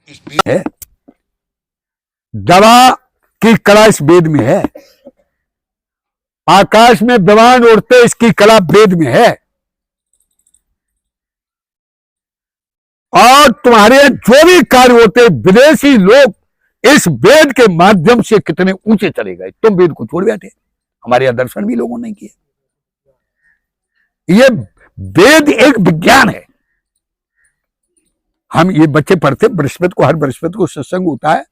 है, दवा की कला इस वेद में है। आकाश में विमान उड़ते इसकी कला वेद में है। और तुम्हारे जो भी कार्य होते विदेशी लोग इस वेद के माध्यम से कितने ऊंचे चले गए। तुम वेद को छोड़ बैठे, हमारे यहाँ दर्शन भी लोगों ने किए। ये वेद एक विज्ञान है। हम ये बच्चे पढ़ते बृहस्पति को, हर बृहस्पति को सत्संग होता है।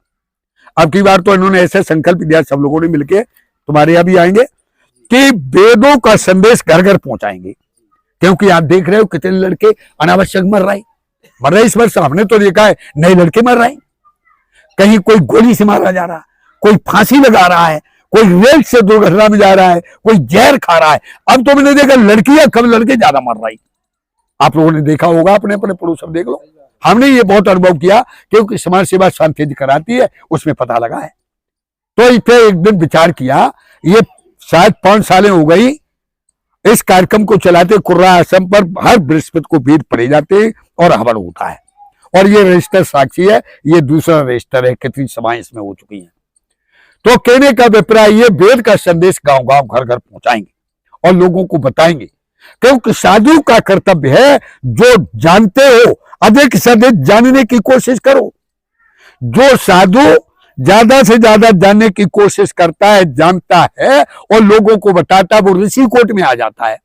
अब की बार तो इन्होंने ऐसे संकल्प दिया, सब लोगों ने मिलके तुम्हारे यहां भी आएंगे कि वेदों का संदेश घर घर पहुंचाएंगे। क्योंकि आप देख रहे हो कितने लड़के अनावश्यक मर रहे इस वर्ष। हमने तो देखा है नए लड़के मर रहे हैं, कहीं कोई गोली से मारा जा रहा है, कोई फांसी लगा रहा है, कोई रेल से दुर्घटना में जा रहा है, कोई जहर खा रहा है। अब तो मैंने देखा लड़कियां कम, लड़के ज्यादा मर रही। आप लोगों ने देखा होगा, अपने अपने पड़ोस में देख लो। हमने ये बहुत अनुभव किया क्योंकि समाज सेवा शांति कराती है, उसमें पता लगा है। तो इस पे एक दिन विचार किया, ये शायद 5 सालें हो गई इस कार्यक्रम को चलाते। कुर्रा आश्रम पर हर बृहस्पति को वेद पढ़े जाते और हवन होता है। और ये रजिस्टर साक्षी है, ये दूसरा रजिस्टर है, कितनी सभाएं इसमें हो चुकी हैं। तो कहने का अभिप्राय, ये वेद का संदेश गांव गांव घर घर पहुंचाएंगे और लोगों को बताएंगे। क्योंकि साधु का कर्तव्य है, जो जानते हो अधिक से अधिक जानने की कोशिश करो। जो साधु ज्यादा से ज्यादा जानने की कोशिश करता है, जानता है और लोगों को बताता है, वो ऋषि कोट में आ जाता है।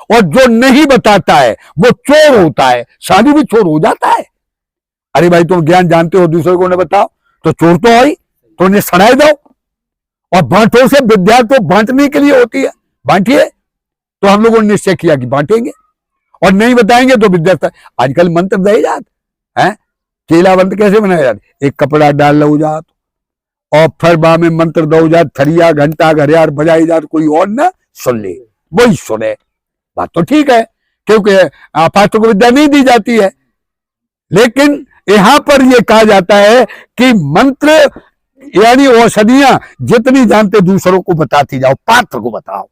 और जो नहीं बताता है वो चोर होता है। साधु भी चोर हो जाता है। अरे भाई तुम ज्ञान जानते हो, दूसरे को न बताओ तो चोर तो है, तो उन्हें सड़ाई दो। और बांटों से विद्या तो बांटने के लिए होती है, बांटिए। तो हम लोगों ने निश्चय किया कि बांटेंगे और नहीं बताएंगे तो विद्या। आजकल मंत्र दे जात है, केला मंत्र कैसे बनाया जाता, एक कपड़ा डाल लो जात और फिर बा में मंत्र दो जात, थरिया घंटा घरियार बजाई जात, कोई और ना सुन ले, वही सुने। बात तो ठीक है, क्योंकि पात्र को विद्या नहीं दी जाती है। लेकिन यहां पर यह कहा जाता है कि मंत्र यानी औषधियां जितनी जानते दूसरों को बताती जाओ, पात्र को बताओ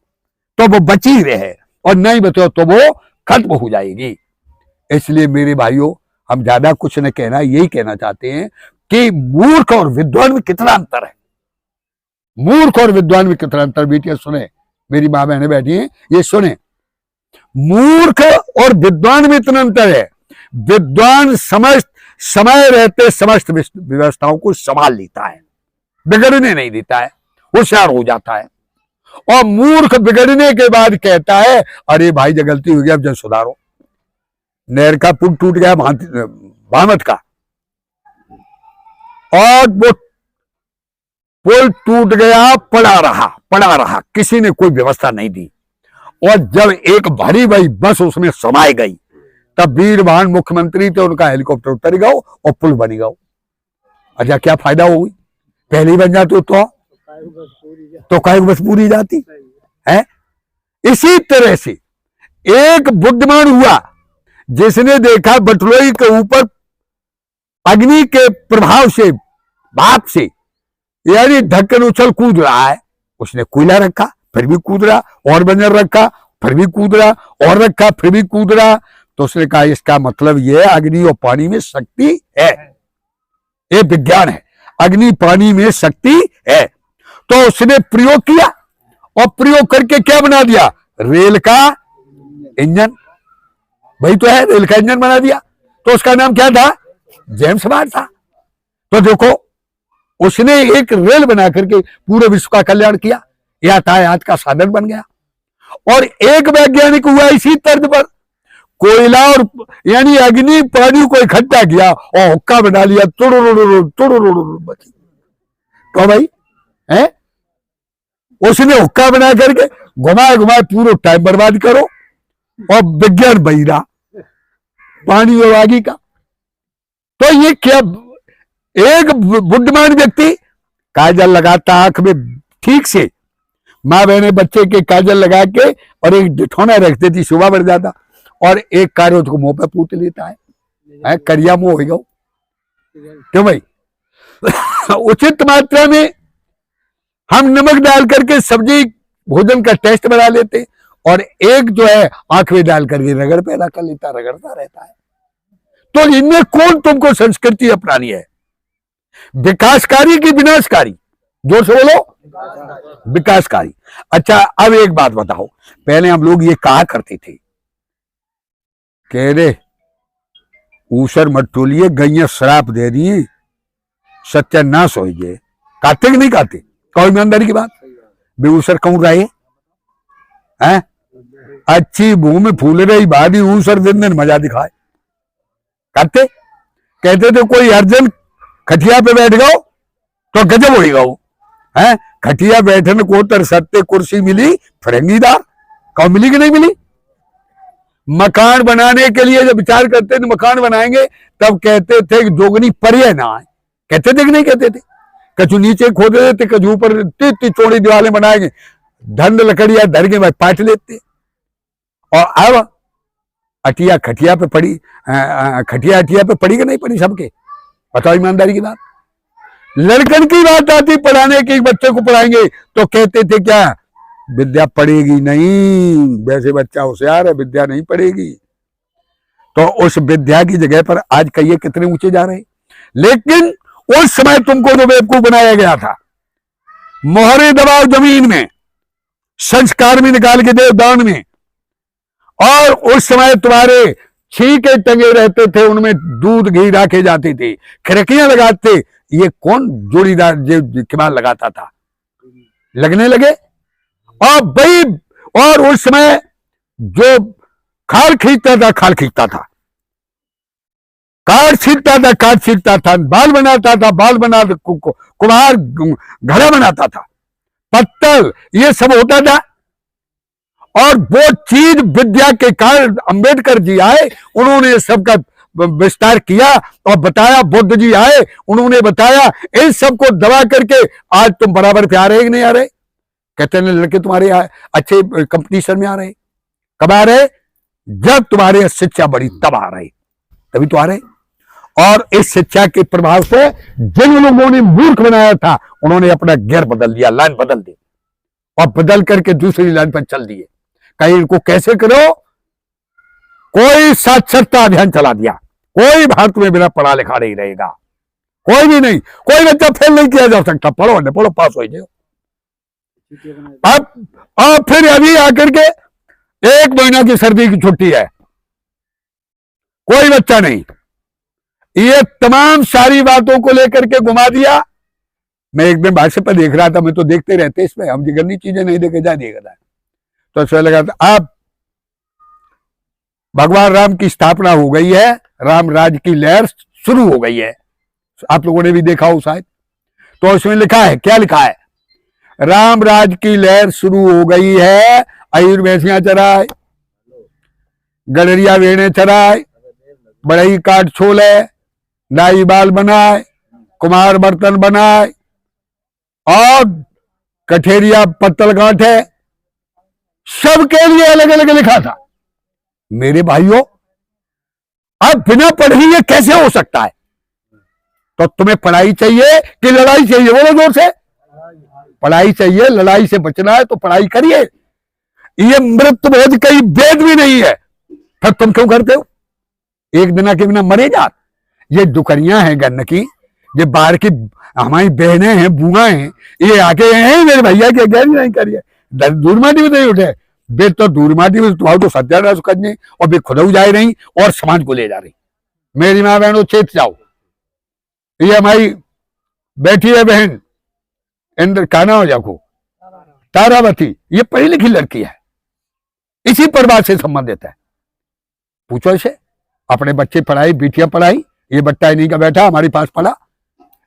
तो वो बची रहे, और नहीं बताओ तो वो खत्म हो जाएगी। इसलिए मेरे भाइयों, हम ज्यादा कुछ न कहना, यही कहना चाहते हैं कि मूर्ख और विद्वान में कितना अंतर है। मूर्ख और विद्वान में कितना अंतर। बेटियां सुने, मेरी मां बहनें बैठी हैं, ये सुने। मूर्ख और विद्वान में इतना अंतर है। विद्वान समय रहते समस्त व्यवस्थाओं को संभाल लेता है, बिगड़ने नहीं देता है, होशियार हो जाता है। और मूर्ख बिगड़ने के बाद कहता है, अरे भाई जब गलती हो गई अब जब सुधारो। नहर का पुल टूट गया भामत का, और वो पुल टूट गया, पड़ा रहा, किसी ने कोई व्यवस्था नहीं दी। और जब एक भरी भरी बस उसमें समाई गई, तब वीरवान मुख्यमंत्री थे, उनका हेलीकॉप्टर उतर गया और पुल बन गया। अच्छा क्या फायदा हो गई, पहले ही बन जाते तो काहे बस पूरी जाती है। इसी तरह से एक बुद्धिमान हुआ जिसने देखा बटलोई के ऊपर अग्नि के प्रभाव से, भाप से, यानी ढक्कन उछल कूद रहा है। उसने कोयला रखा फिर भी कूद रहा, और बंजर रखा फिर भी कूद रहा, और रखा फिर भी कूद रहा। तो उसने कहा इसका मतलब यह है अग्नि और पानी में शक्ति है, ये विज्ञान है, अग्नि पानी में शक्ति है। तो उसने प्रयोग किया और प्रयोग करके क्या बना दिया, रेल का इंजन। वही तो है, रेल का इंजन बना दिया। तो उसका नाम क्या था, जेम्स वाट था। तो देखो उसने एक रेल बना करके पूरे विश्व का कल्याण किया, यातायात का साधन बन गया। और एक वैज्ञानिक हुआ इसी तर्ज पर, कोयला और यानी अग्नि पानी को इकट्ठा किया और हुक्का बना लिया, बची। तो भाई है, उसने हुक्का बना करके घुमाए पूरा टाइम बर्बाद करो, और विज्ञान बहिरा पानी और आगे का। तो ये क्या, एक बुद्धिमान व्यक्ति काजल लगाता आंख में ठीक से, माँ बहने बच्चे के काजल लगा के और एक डिठौना रख देती, सुबह बढ़ जाता, और एक कार्य को मुंह पे पूत लेता है, करिया मुंह हो गया। क्यों भाई उचित मात्रा में हम नमक डाल करके सब्जी भोजन का टेस्ट बना लेते, और एक जो है आंख में डाल करके रगड़ पैदा कर लेता, रगड़ता रहता है। तो इनमें कौन तुमको संस्कृति अपनानी है, विकासकारी की विनाशकारी? जोर से बोलो, विकासकारी। अच्छा, अब एक बात बताओ, पहले हम लोग ये कहा करते थे, कह रे ऊसर मत टोलिए, गैया श्राप दे दिए, सत्यानाश हो गए। काते कि नहीं काते? कहो ईमानदारी की बात, बेऊसर कहूं रहे हैं? अच्छी भूमि फूल रही बादी, ऊसर दिन दिन मजा दिखाए। काते कहते थे कोई अर्जन खटिया पे बैठ गओ तो गजब हो गओ है। खटिया बैठने को तर सत्ते कुर्सी मिली फरंगीदार, कहो मिली कि नहीं मिली? मकान बनाने के लिए जब विचार करते थे मकान बनाएंगे, तब कहते थे कि जोगनी पर्याय ना आए। कहते थे कि नहीं कहते थे? कछु नीचे खोद देते, कछु ऊपर इतनी चौड़ी दीवारें बनाएंगे, धंध लकड़िया धर के भाई पाट लेते। और अब अटिया खटिया पे पड़ी, खटिया अटिया पे पड़ी कि नहीं पड़ी सबके? बताओ ईमानदारी की बात। लड़कन की बात आती पढ़ाने की, बच्चे को पढ़ाएंगे तो कहते थे क्या विद्या पढ़ेगी नहीं, वैसे बच्चा होशियार है, विद्या नहीं पढ़ेगी। तो उस विद्या की जगह पर आज कहिए कितने ऊंचे जा रहे हैं। लेकिन उस समय तुमको जो बेवकूफ बनाया गया था, मोहरे दबाव जमीन में, संस्कार में निकाल के दे दान में, और उस समय तुम्हारे छीके टंगे रहते थे, उनमें दूध घी रखे जाते थे, खिड़कियां लगाते, ये कौन जोड़ीदार किमाल लगाता था? लगने लगे। और भाई, और उस समय जो खाल खींचता था, खाल खींचता था, काट छींटता था, काट छींटता था, बाल बनाता था, बाल बना, कुम्हार घड़ा बनाता था, पत्तल, ये सब होता था। और वो चीज विद्या के कारण अंबेडकर जी आए, उन्होंने सबका विस्तार किया और बताया। बुद्ध जी आए, उन्होंने बताया। इन सबको दबा करके आज तुम बराबर पे आ रहे कि नहीं आ रहे? कहते हैं लड़के तुम्हारे अच्छे कंपटीशन में आ रहे। कब आ रहे? जब तुम्हारे शिक्षा बढ़ी तब आ रहे, तभी तो आ रहे। और इस शिक्षा के प्रभाव से जिन लोगों ने मूर्ख बनाया था, उन्होंने अपना गियर बदल दिया, लाइन बदल दी, और बदल करके दूसरी लाइन पर चल दिए। कहीं इनको कैसे करो? कोई साक्षरता अभियान चला दिया, कोई भारत में बिना पढ़ा लिखा नहीं रहेगा, कोई भी नहीं, कोई बच्चा फेल नहीं किया जा सकता। पढ़ो न पढ़ो, पास हो जाओ। अब फिर अभी आकर के 1 महीना की सर्दी की छुट्टी है, कोई बच्चा नहीं। ये तमाम सारी बातों को लेकर के घुमा दिया। मैं एक दिन भाषा पर देख रहा था, मैं तो देखते रहते इसमें, हम जिगरनी चीजें नहीं देखे जा देख रहा है। तो ऐसा लगा था अब भगवान राम की स्थापना हो गई है, राम राज की लहर शुरू हो गई है। आप लोगों ने भी देखा हो शायद। तो इसमें लिखा है, क्या लिखा है? राम राज की लहर शुरू हो गई है। अयुर भैंसियां चराए, गडरिया वेणे चराए, बड़ई काट छोले, नाई बाल बनाए, कुमार बर्तन बनाए, और कठेरिया पत्तल गांठे, सबके लिए अलग अलग लिखा था। मेरे भाइयों, अब बिना पढ़े ये कैसे हो सकता है? तो तुम्हें पढ़ाई चाहिए कि लड़ाई चाहिए? बोलो जोर से। पढ़ाई चाहिए, लड़ाई से बचना है तो पढ़ाई करिए। ये मृत्यु भोज कहीं वेद भी नहीं है, फिर तुम क्यों करते हो? एक दिन के बिना मरे जा। ये दुकरियां हैं गन्न की, ये बाहर की हमारी बहनें हैं, बुआ हैं, ये आके हैं मेरे भैया के गैर नहीं करिए, दूर माटी में नहीं उठे, बे तो दूर माटी में तुम्हारा तो सत्यानाश करने, और बे खुद जाए नहीं और समाज को ले जा रही। मेरी माँ बहनों चेत जाओ। ये हमारी बैठी है बहन इंद्र काना हो जाको, तारावती, ये पढ़ी लिखी लड़की है, इसी परिवार से संबंधित है। पूछो इसे, अपने बच्चे पढ़ाई, बेटियां पढ़ाई, ये बट्टा नहीं का बैठा हमारे पास पढ़ा,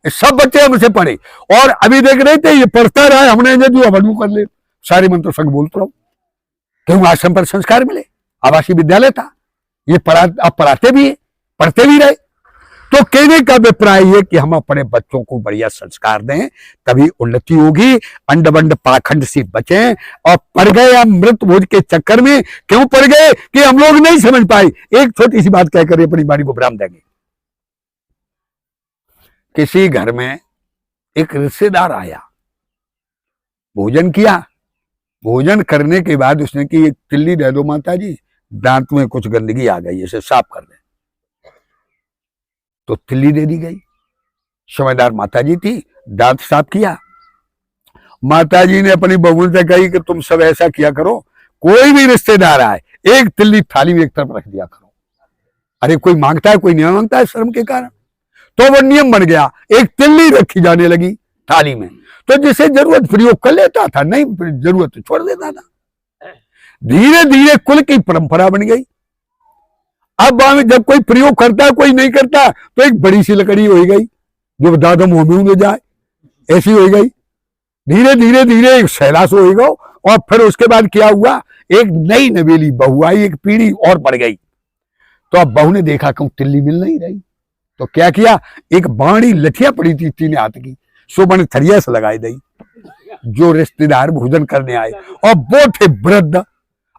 सब बच्चे हमसे पढ़े। और अभी देख रहे थे ये पढ़ता रहा, हमने जो अवधू कर ले, सारे मंत्र संग बोलते रहो। क्यों? आश्रम पर संस्कार मिले, आवासीय विद्यालय था, ये आप पढ़ाते भी है, पढ़ते भी रहे। तो कहने का अभिप्राय है कि हम अपने बच्चों को बढ़िया संस्कार दें, तभी उन्नति होगी। अंड बंड पाखंड से बचें। और पढ़ गए हम मृत भोज के चक्कर में, क्यों पढ़ गए कि हम लोग नहीं समझ पाए। एक छोटी सी बात कहकर अपनी वाणी को विराम देंगे। किसी घर में एक रिश्तेदार आया, भोजन किया, भोजन करने के बाद उसने की एक तिल्ली दे दो माता जी, दांत में कुछ गंदगी आ गई, इसे साफ कर दे। तो तिल्ली दे दी गई, समझदार माताजी थी, दांत साफ किया। माताजी ने अपनी बहू से कही कि तुम सब ऐसा किया करो, कोई भी रिश्तेदार आए एक तिल्ली थाली में एक तरफ रख दिया करो। अरे कोई मांगता है, कोई नहीं मांगता है शर्म के कारण, तो वो नियम बन गया, एक तिल्ली रखी जाने लगी थाली में, तो जिसे जरूरत प्रयोग कर लेता था, नहीं जरूरत तो छोड़ देता था। धीरे धीरे कुल की परंपरा बन गई। अब जब कोई प्रयोग करता है, कोई नहीं करता, तो एक बड़ी सी लकड़ी हो गई जो दादा मुंह में जाए, ऐसी हो गई। धीरे धीरे धीरे एक सैलास हो गया, और फिर उसके बाद क्या हुआ, एक नई नवेली बहू आई, एक पीढ़ी और बढ़ गई। तो अब बहू ने देखा कहूं तिल्ली मिल नहीं रही, तो क्या किया, एक बाणी लठिया पड़ी थी 3 हाथ की, सो मैंने थरिया से लगाई दी। जो रिश्तेदार भोजन करने आए और वो थे वृद्ध,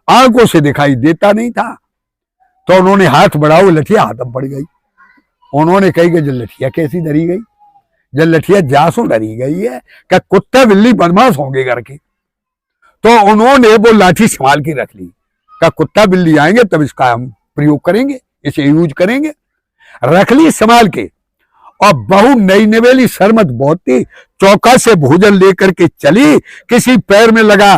आंखों से दिखाई देता नहीं था, तो उन्होंने हाथ बढ़ाओ, लठिया हाथ में पड़ गई। उन्होंने कही कि जब लठिया कैसी डरी गई, जब लठिया जासों डरी गई है, क्या कुत्ता बिल्ली बदमाश होंगे घर के, तो उन्होंने वो लाठी संभाल के रख ली। क्या कुत्ता बिल्ली आएंगे तब इसका हम प्रयोग करेंगे, इसे यूज करेंगे, रख ली संभाल के। और बहू नई नवेली शर्मत बहुत थी, चौका से भोजन लेकर के चली, किसी पैर में लगा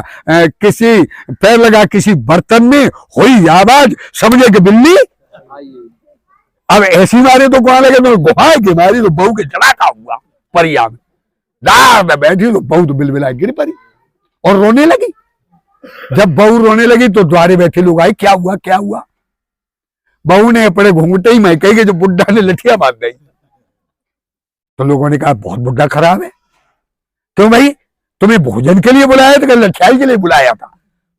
किसी बर्तन में, हुई आवाज, समझे कि बिल्ली। अब ऐसी मारे तो कौन लगे, तो गुफा की मारी तो बहू के चढ़ाका हुआ परिया में, दाद बैठी तो बहू तो बिलबिला गिर पड़ी और रोने लगी। जब बहू रोने लगी तो द्वारे बैठे लोग आए, क्या हुआ क्या हुआ। बहू ने अपने घूंघटे ही में कही कि जो बुड्ढा ने लठिया मार दी। तो लोगों ने कहा बहुत बुड्ढा खराब है, क्यों भाई, तुम्हें भोजन के लिए बुलाया था, लठियाई के लिए बुलाया था,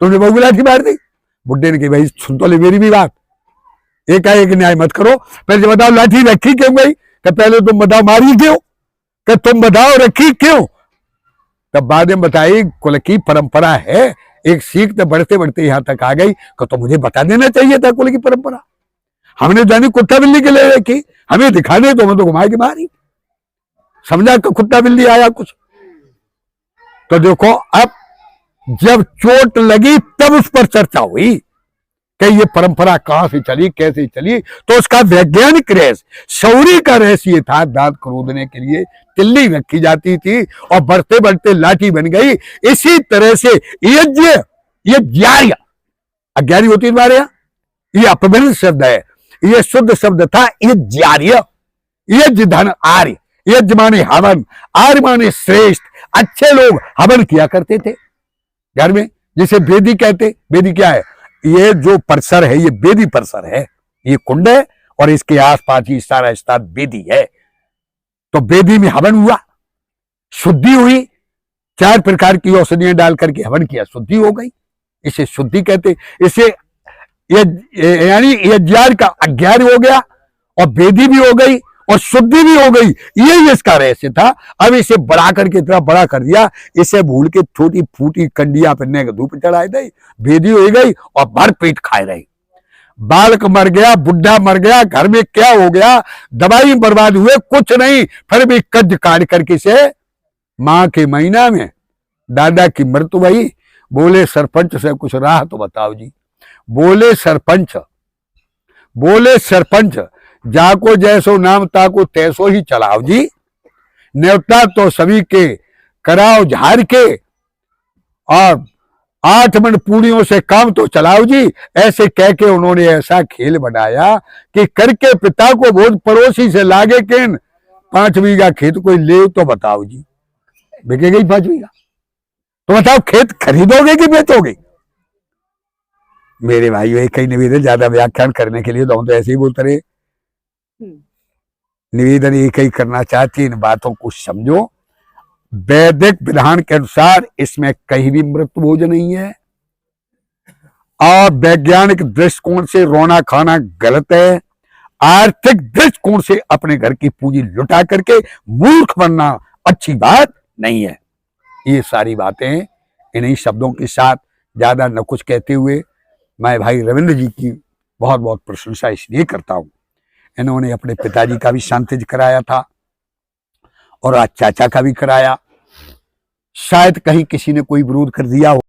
तुमने बहू लाठी मार दी। बुड्ढे ने कही भाई सुन तो ले मेरी भी बात, एकाएक न्याय मत करो, पहले बताओ लाठी रखी क्यों गई, कि पहले तुम बताओ मारी क्यों, कि तुम बताओ रखी क्यों। तब बाद में बताई कुल की परंपरा है, एक सीख तो बढ़ते बढ़ते यहां तक आ गई कि तो मुझे बता देना चाहिए था कुल की परंपरा। हमने जानी कुत्ता बिल्ली के लिए रखी, हमें दिखाने तो मैं तो घुमा के मारी, समझा कि कुत्ता बिल्ली आया कुछ। तो देखो अब जब चोट लगी तब उस पर चर्चा हुई कि ये परंपरा कहां से चली, कैसे चली। तो उसका वैज्ञानिक रहस्य, शौर्य का रहस्य ये था, दांत खरोदने के लिए तिल्ली रखी जाती थी और बढ़ते बढ़ते लाठी बन गई। इसी तरह से ये ज्यार्य, अज्ञारी होती हमारे यहां, ये अपभ्रंश शब्द है, ये शुद्ध शब्द था, ये ज्यार्य, यज्ञ धन आर्य, यज्ञ माने हवन, आर्य माने श्रेष्ठ। अच्छे लोग हवन किया करते थे घर में, जिसे वेदी कहते। वेदी क्या है, ये जो परिसर है ये वेदी परिसर है, ये कुंड है और इसके आसपास ही सारा स्थान वेदी है। तो वेदी में हवन हुआ, शुद्धि हुई, 4 प्रकार की औषधियां डाल करके हवन किया, शुद्धि हो गई, इसे शुद्धि कहते। इसे यानी यज्ञ का अज्ञार हो गया और वेदी भी हो गई और शुद्धि भी हो गई, यही इसका रहस्य था। अब इसे बढ़ा करके इतना बड़ा कर दिया, इसे भूल के छोटी फूटी कंडिया पहनने के धूप चढ़ाई दी, वेदी हो गई और भर पेट खाए रही। बालक मर गया, बुढ़ा मर गया, घर में क्या हो गया, दवाई बर्बाद हुए, कुछ नहीं, फिर भी कज काट करके से मां के महीना में दादा की मृत्यु भई। बोले सरपंच से कुछ राह तो बताओ जी। बोले सरपंच जाको जैसो नाम ताको तैसो ही चलाओ जी, न्योता तो सभी के कराओ झाड़ के, और 8 मन पूड़ियों से काम तो चलाओ जी। ऐसे कह के उन्होंने ऐसा खेल बनाया कि करके पिता को बहुत पड़ोसी से लागे केन 5 बीघा खेत कोई ले तो बताओ जी, बिकेगा ही 5 बीघा, तो बताओ खेत खरीदोगे कि बेचोगे। मेरे भाइयों एक ही निवेदन, ज्यादा व्याख्यान करने के लिए तो हम तो ऐसे ही बोलते रहे, निवेदन एक ही करना चाहती, इन बातों को समझो। वैदिक विधान के अनुसार इसमें कहीं भी मृत भोज नहीं है, और वैज्ञानिक दृष्टिकोण से रोना खाना गलत है। आर्थिक दृष्टिकोण से अपने घर की पूंजी लुटा करके मूर्ख बनना अच्छी बात नहीं है। ये सारी बातें इन्हीं शब्दों के साथ ज्यादा न कुछ कहते हुए मैं भाई रविंद्र जी की बहुत बहुत प्रशंसा इसलिए करता हूं, इन्होंने अपने पिताजी का भी शांतिज कराया था और आज चाचा का भी कराया। शायद कहीं किसी ने कोई विरोध कर दिया हो।